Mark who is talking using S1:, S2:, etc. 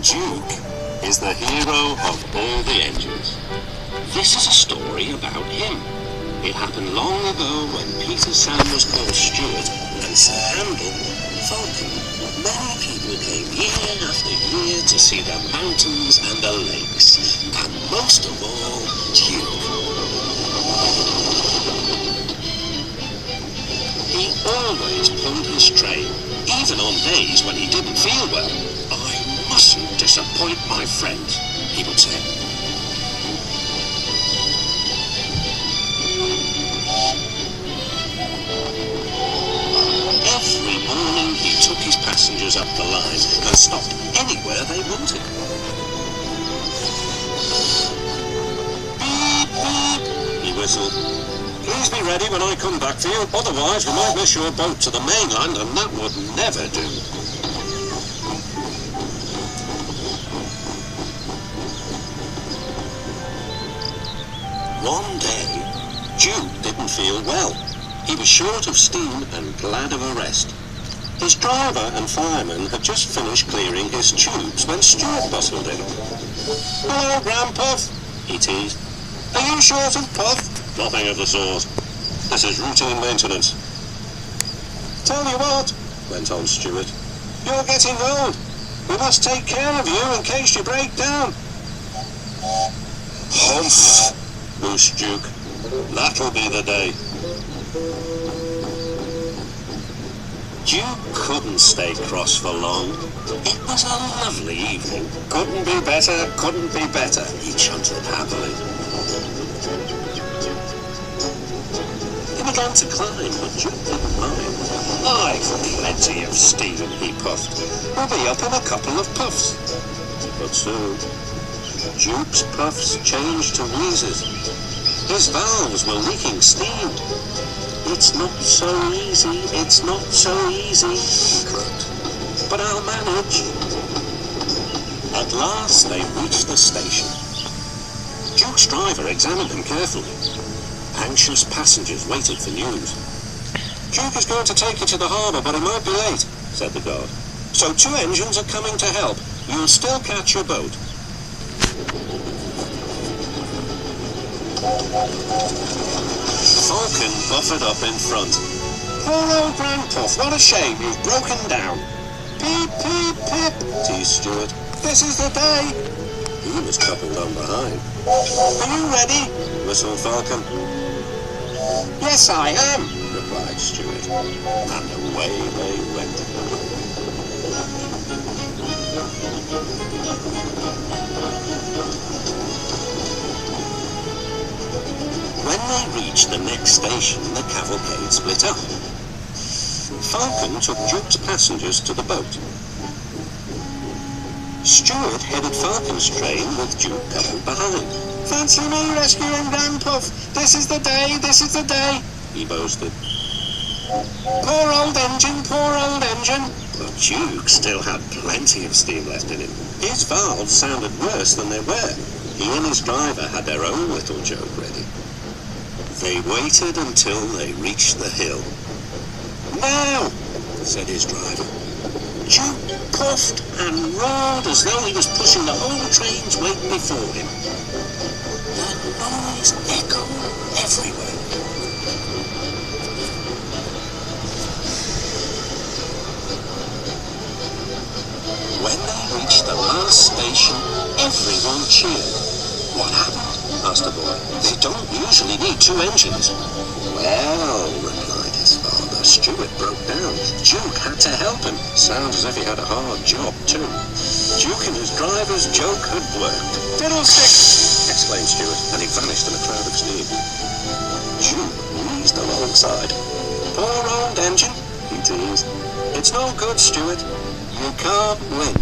S1: Duke is the hero of all the engines. This is a story about him. It happened long ago when Peter Sam was called Stuart and Sir Handel Falcon. Many people came year after year to see the mountains and the lakes, and most of all, Duke. He always pulled his train, even on days when he didn't feel well. I mustn't disappoint my friends, he would say. Every morning he took his passengers up the line and stopped anywhere they wanted. Beep, beep, he whistled. Please be ready when I come back for you, otherwise we might miss your boat to the mainland, and that would never do. One day, Duke didn't feel well. He was short of steam and glad of a rest. His driver and fireman had just finished clearing his tubes when Stuart bustled in. Hello, Grandpuff, he teased. Are you short of puff? Nothing of the sort. This is routine maintenance. Tell you what, went on Stuart, you're getting old. We must take care of you in case you break down. Humph, boosted Duke. That'll be the day. Duke couldn't stay cross for long. It was a lovely evening. Couldn't be better, couldn't be better, he chanted happily. He began to climb, but Duke didn't mind. I've plenty of steam, he puffed. We'll be up in a couple of puffs. But soon, Duke's puffs changed to wheezes. His valves were leaking steam. It's not so easy, it's not so easy, he croaked. But I'll manage. At last they reached the station. Duke's driver examined them carefully. Anxious passengers waited for news. Duke is going to take you to the harbour, but it might be late, said the guard. So 2 engines are coming to help. You'll still catch your boat. Falcon buffered up in front. Poor old Grandpuff, what a shame, you've broken down. Peep, peep, peep, teased Stuart. This is the day. He was coupled on behind. Are you ready? Whistled Falcon. Yes, I am, replied Stuart, and away they went. When they reached the next station, the cavalcade split up. Falcon took Duke's passengers to the boat. Stuart headed Falcon's train with Duke coupled behind. Fancy me rescuing Grandpuff! This is the day, this is the day, he boasted. Poor old engine, poor old engine. But Duke still had plenty of steam left in him. His valves sounded worse than they were. He and his driver had their own little joke ready. They waited until they reached the hill. Now, said his driver. Duke puffed and roared as though he was pushing the whole train's weight before him. The noise echoed everywhere. When they reached the last station, everyone cheered. What happened? Asked the boy. They don't usually need 2 engines. Well, replied his father, Stuart broke down. Duke had to help him. Sounds as if he had a hard job, too. Duke and his driver's joke had worked. Fiddlesticks! Exclaimed Stuart, and he vanished in a cloud of steam. Duke wheezed alongside. Poor old engine, he teased. It's no good, Stuart. You can't win.